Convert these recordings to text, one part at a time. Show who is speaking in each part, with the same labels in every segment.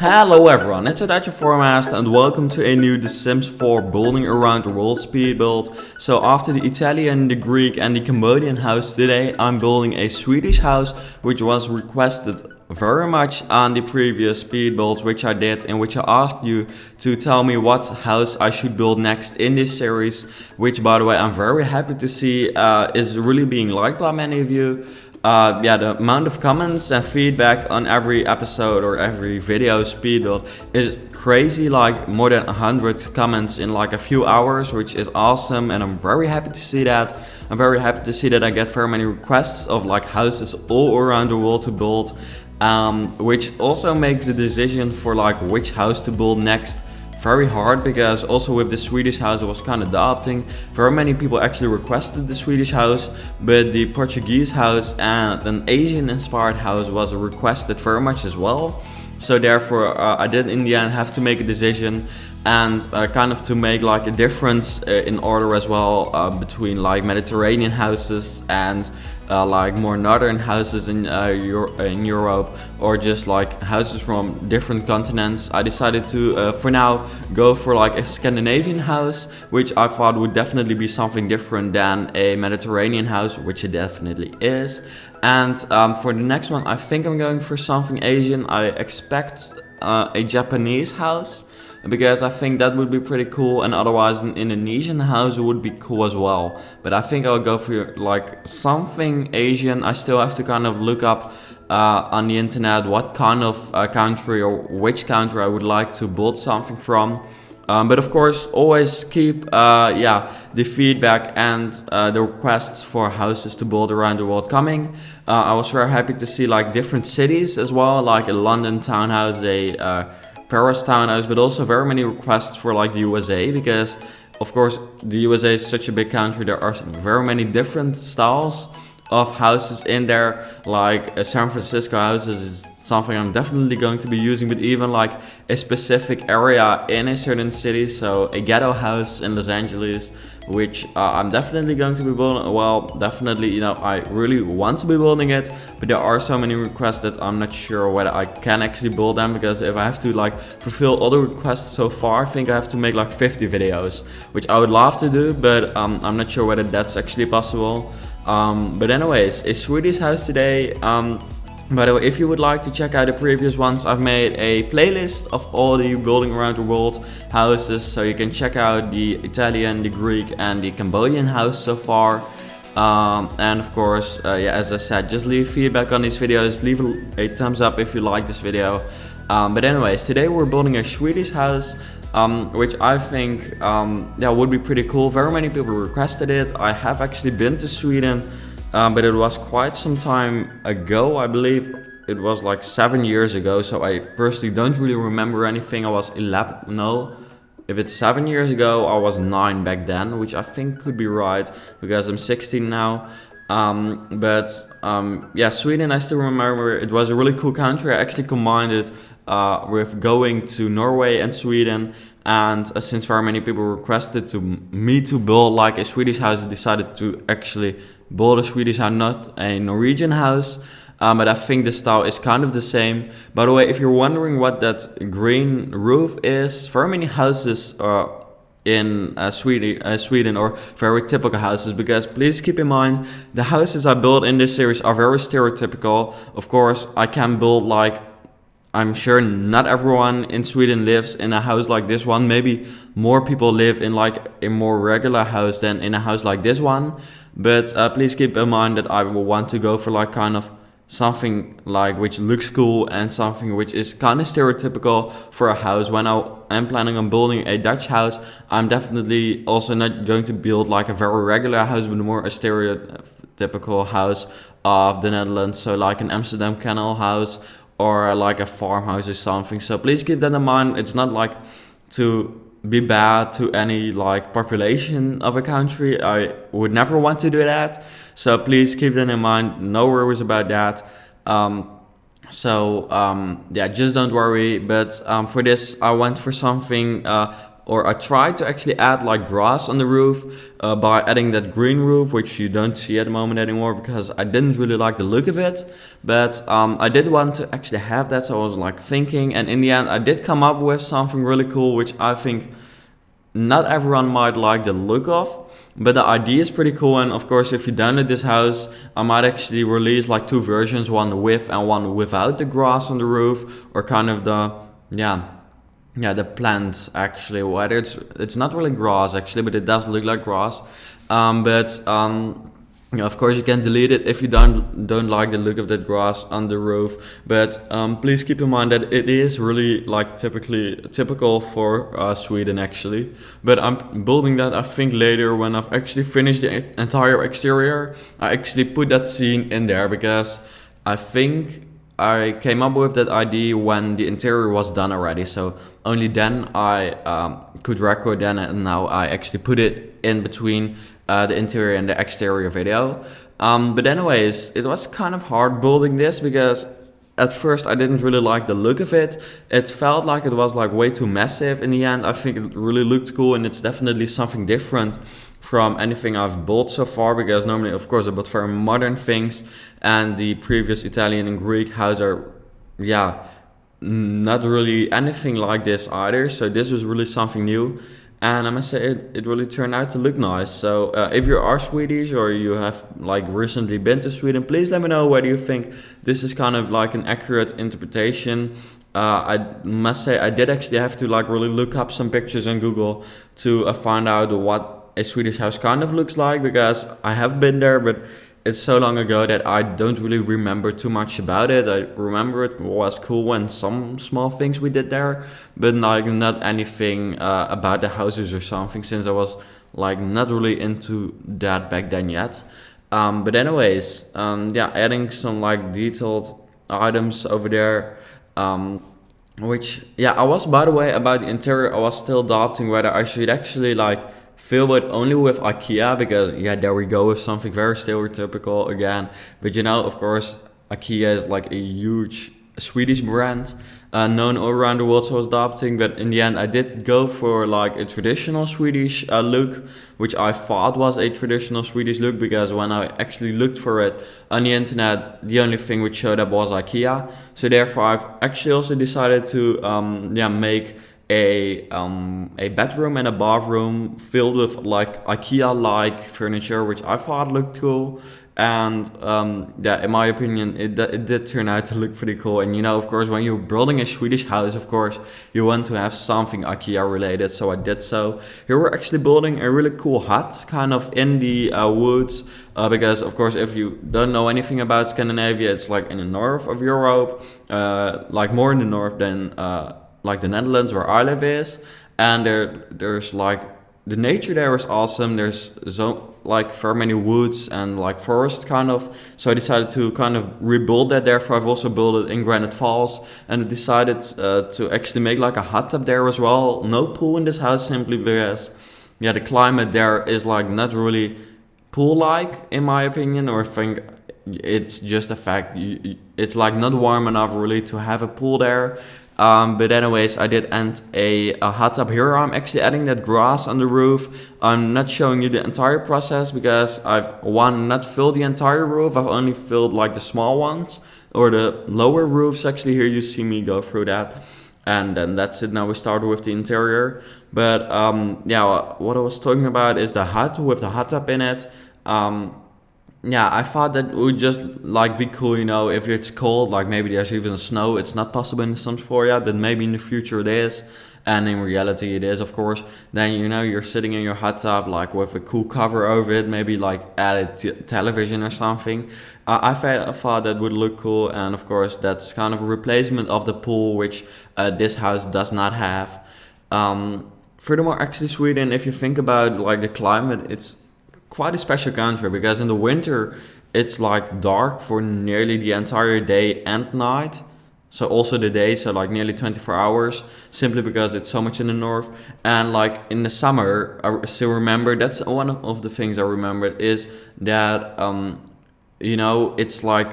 Speaker 1: Hello everyone, it's Adagio Foremost and welcome to a new The Sims 4 building around the world speed build. So after the Italian, the Greek and the Cambodian house, today I'm building a Swedish house which was requested very much on the previous speed builds which I did, in which I asked you to tell me what house I should build next in this series, which by the way I'm very happy to see is really being liked by many of you. The amount of comments and feedback on every episode or every video speed build is crazy, like more than 100 comments in like a few hours, which is awesome, and I'm very happy to see that. I'm very happy to see that I get very many requests of like houses all around the world to build, which also makes the decision for like which house to build next very hard, because also with the Swedish house I was kind of doubting. Very many people actually requested the Swedish house, but the Portuguese house and an Asian inspired house was requested very much as well. So therefore I did in the end have to make a decision and kind of to make like a difference in order as well between like Mediterranean houses and like more northern houses in Europe, or just like houses from different continents. I decided to for now go for like a Scandinavian house, which I thought would definitely be something different than a Mediterranean house, which it definitely is. And for the next one I think I'm going for something Asian. I expect a Japanese house, because I think that would be pretty cool, and otherwise an Indonesian house would be cool as well. But I think I'll go for like something Asian. I still have to kind of look up on the internet what kind of country or which country I would like to build something from. But of course always keep the feedback and the requests for houses to build around the world coming. I was very happy to see like different cities as well, like a London townhouse, a Paris townhouse, but also very many requests for like the USA, because of course the USA is such a big country. There are very many different styles of houses in there, like San Francisco houses is something I'm definitely going to be using, but even like a specific area in a certain city, so a ghetto house in Los Angeles, which I'm definitely going to be building. Well, definitely, you know, I really want to be building it, but there are so many requests that I'm not sure whether I can actually build them, because if I have to like fulfill all the requests so far, I think I have to make like 50 videos, which I would love to do, but I'm not sure whether that's actually possible. But anyways, a Swedish house today. By the way, if you would like to check out the previous ones, I've made a playlist of all the building around the world houses, so you can check out the Italian, the Greek and the Cambodian house so far. And of course, as I said, just leave feedback on these videos, leave a thumbs up if you like this video. But anyways, today we're building a Swedish house, which I think would be pretty cool. Very many people requested it. I have actually been to Sweden, but it was quite some time ago. I believe it was like 7 years ago, so I personally don't really remember anything. I was 11, no, if it's 7 years ago, I was 9 back then, which I think could be right, because I'm 16 now. Sweden, I still remember it was a really cool country. I actually combined it with going to Norway and Sweden, and since very many people requested me to build like a Swedish house, I decided to actually build a Swedish house, not a Norwegian house. But I think the style is kind of the same. By the way, if you're wondering what that green roof is, very many houses in Sweden are very typical houses, because please keep in mind the houses I build in this series are very stereotypical. Of course, I can build like, I'm sure not everyone in Sweden lives in a house like this one. Maybe more people live in like a more regular house than in a house like this one. But please keep in mind that I will want to go for like kind of something like which looks cool and something which is kind of stereotypical for a house. When I'm planning on building a Dutch house, I'm definitely also not going to build like a very regular house, but more a stereotypical house of the Netherlands. So like an Amsterdam Canal house, or like a farmhouse or something. So please keep that in mind. It's not like to be bad to any like population of a country. I would never want to do that. So please keep that in mind. No worries about that. Just don't worry. But for this, I went for something or I tried to actually add like grass on the roof by adding that green roof, which you don't see at the moment anymore because I didn't really like the look of it. But I did want to actually have that, so I was like thinking, and in the end I did come up with something really cool, which I think not everyone might like the look of. But the idea is pretty cool, and of course if you download this house, I might actually release like 2 versions, one with and one without the grass on the roof, or kind of the, the plants actually, whether it's not really grass actually, but it does look like grass. Of course you can delete it if you don't like the look of that grass on the roof, but please keep in mind that it is really like typical for Sweden actually. But I'm building that, I think, later when I've actually finished the entire exterior. I actually put that scene in there because I think I came up with that idea when the interior was done already, so only then I could record then, and now I actually put it in between the interior and the exterior video. But anyways, it was kind of hard building this because at first I didn't really like the look of it. It felt like it was like way too massive. In the end, I think it really looked cool, and it's definitely something different from anything I've built so far, because normally of course I built very modern things, and the previous Italian and Greek house are not really anything like this either. So this was really something new, and I must say it really turned out to look nice. So if you are Swedish or you have like recently been to Sweden, please let me know whether you think this is kind of like an accurate interpretation. I must say I did actually have to like really look up some pictures on Google to find out what a Swedish house kind of looks like, because I have been there, but it's so long ago that I don't really remember too much about it. I remember it was cool and some small things we did there, but like not anything about the houses or something, since I was like not really into that back then yet. But anyways, adding some like detailed items over there. I was, by the way, about the interior, I was still doubting whether I should actually like fill it only with IKEA, because there we go with something very stereotypical again. But of course, IKEA is like a huge Swedish brand, known all around the world, so I was adopting. But in the end, I did go for like a traditional Swedish look, which I thought was a traditional Swedish look, because when I actually looked for it on the internet, the only thing which showed up was IKEA. So therefore, I've actually also decided to make a bedroom and a bathroom filled with like IKEA-like furniture, which I thought looked cool. And in my opinion, it did turn out to look pretty cool. And of course, when you're building a Swedish house, of course you want to have something IKEA related, so I did so. Here we're actually building a really cool hut kind of in the woods, because of course if you don't know anything about Scandinavia, it's like in the north of Europe, like more in the north than like the Netherlands where I live is. And there's like, the nature there is awesome. There's like very many woods and like forest kind of. So I decided to kind of rebuild that. Therefore I've also built it in Granite Falls, and I decided to actually make like a hot tub there as well. No pool in this house, simply because the climate there is like not really pool-like in my opinion, or I think it's just a fact. It's like not warm enough really to have a pool there. But anyways, I did end a hot tub. Here I'm actually adding that grass on the roof. I'm not showing you the entire process because I've not filled the entire roof. I've only filled like the small ones, or the lower roofs. Actually, here you see me go through that. And then that's it. Now we start with the interior. But what I was talking about is the hut with the hot tub in it. I thought that it would just like be cool, if it's cold, like maybe there's even snow. It's not possible in the Sims 4 yet, but maybe in the future it is. And in reality it is, of course. Then, you're sitting in your hot tub, like with a cool cover over it, maybe like added television or something. I thought that would look cool, and of course that's kind of a replacement of the pool, which this house does not have. Furthermore, actually Sweden, if you think about like the climate, it's quite a special country, because in the winter it's like dark for nearly the entire day and night, so also the day, so like nearly 24 hours, simply because it's so much in the north. And like in the summer, I still remember, that's one of the things I remembered, is that it's like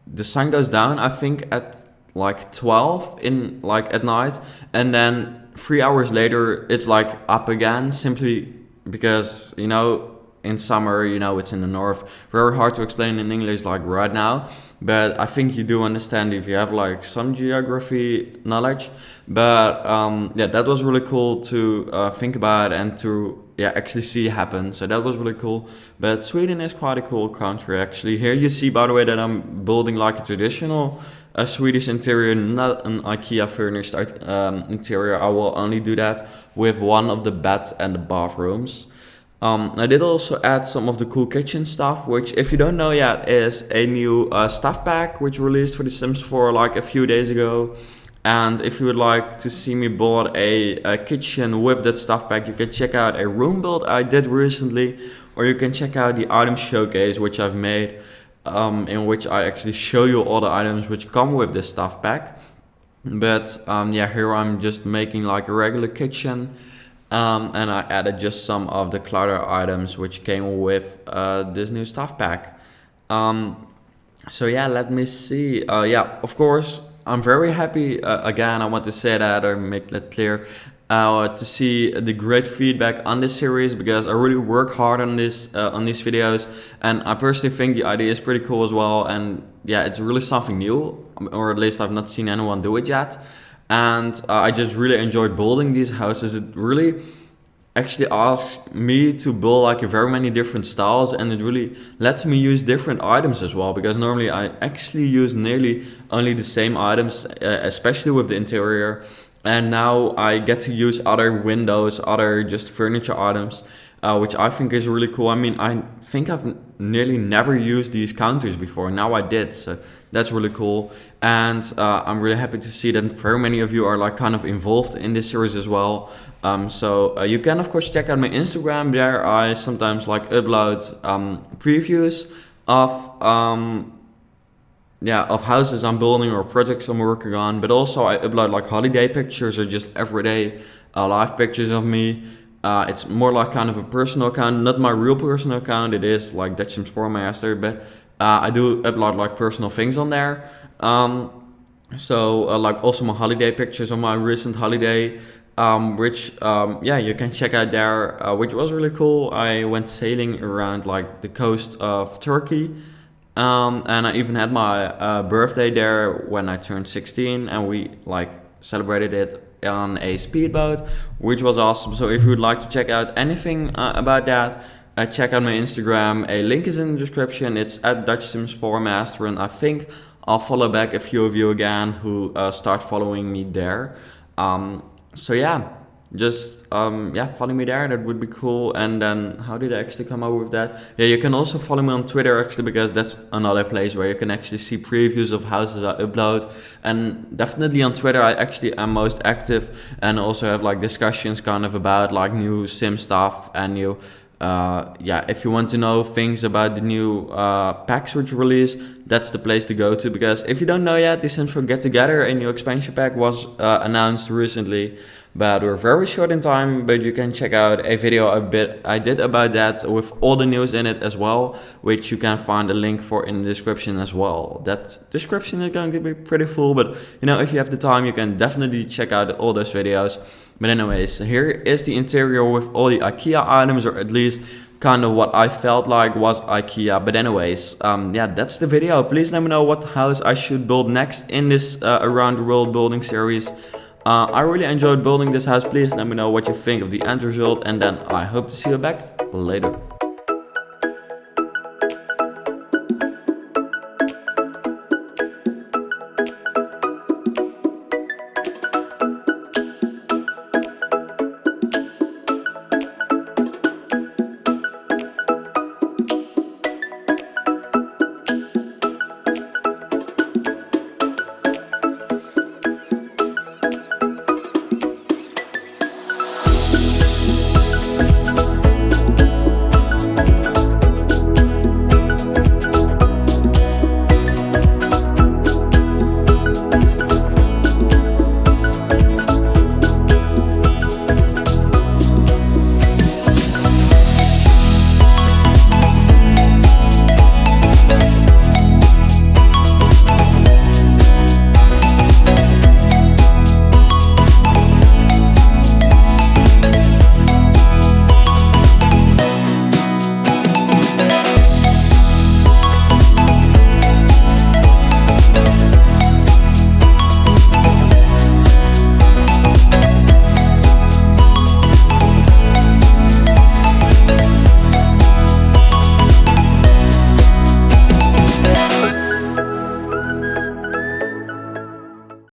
Speaker 1: the sun goes down, I think at like 12 in like at night, and then 3 hours later it's like up again, simply because, you know, in summer, you know, it's in the north, very hard to explain in English like right now, but I think you do understand if you have like some geography knowledge. But yeah, that was really cool to think about and to actually see happen. So that was really cool. But Sweden is quite a cool country actually. Here you see, by the way, that I'm building like a traditional Swedish interior, not an IKEA furnished interior. I will only do that with one of the beds and the bathrooms. I did also add some of the cool kitchen stuff, which, if you don't know yet, is a new stuff pack which released for The Sims 4 like a few days ago. And if you would like to see me build a kitchen with that stuff pack, you can check out a room build I did recently, or you can check out the item showcase which I've made, in which I actually show you all the items which come with this stuff pack. But yeah, here I'm just making like a regular kitchen. And I added just some of the clutter items which came with this new stuff pack. So yeah, let me see. Yeah, of course, I'm very happy, again, I want to say that or make that clear, to see the great feedback on this series, because I really work hard on this, on these videos, and I personally think the idea is pretty cool as well. And yeah, it's really something new, or at least I've not seen anyone do it yet. And I just really enjoyed building these houses. It really actually asks me to build like very many different styles, and it really lets me use different items as well, because normally I actually use nearly only the same items, especially with the interior. And now I get to use other windows, other just furniture items, which I think is really cool. I mean, I think I've nearly never used these counters before. Now I did, so that's really cool. And I'm really happy to see that very many of you are like kind of involved in this series as well. So you can of course check out my Instagram. There I sometimes like upload previews of of houses I'm building or projects I'm working on. But also I upload like holiday pictures or just everyday live pictures of me. It's more like kind of a personal account, not my real personal account. It is like Dutch Sims 4 Master, but I do upload like personal things on there. Like also my holiday pictures on my recent holiday, which you can check out there, which was really cool. I went sailing around like the coast of Turkey, and I even had my birthday there when I turned 16, and we like celebrated it on a speedboat, which was awesome. So if you would like to check out anything about that, check out my Instagram. A link is in the description. It's at Dutch Sims 4 Master, and I think I'll follow back a few of you again who start following me there. So yeah, just follow me there. That would be cool. And then how did I actually come up with that? Yeah, you can also follow me on Twitter actually, because that's another place where you can actually see previews of houses I upload. And definitely on Twitter I actually am most active, and also have like discussions kind of about like new sim stuff and new if you want to know things about the new packs which release, that's the place to go to. Because if you don't know yet, the Sims 4 Get Together, a new expansion pack, was announced recently, but we're very short in time. But you can check out a video I did about that with all the news in it as well, which you can find a link for in the description as well. That description is going to be pretty full, but you know, if you have the time, you can definitely check out all those videos. But anyways, here is the interior with all the IKEA items, or at least kind of what I felt like was IKEA. But anyways, that's the video. Please let me know what house I should build next in this around the world building series. I really enjoyed building this house. Please let me know what you think of the end result, and then I hope to see you back later.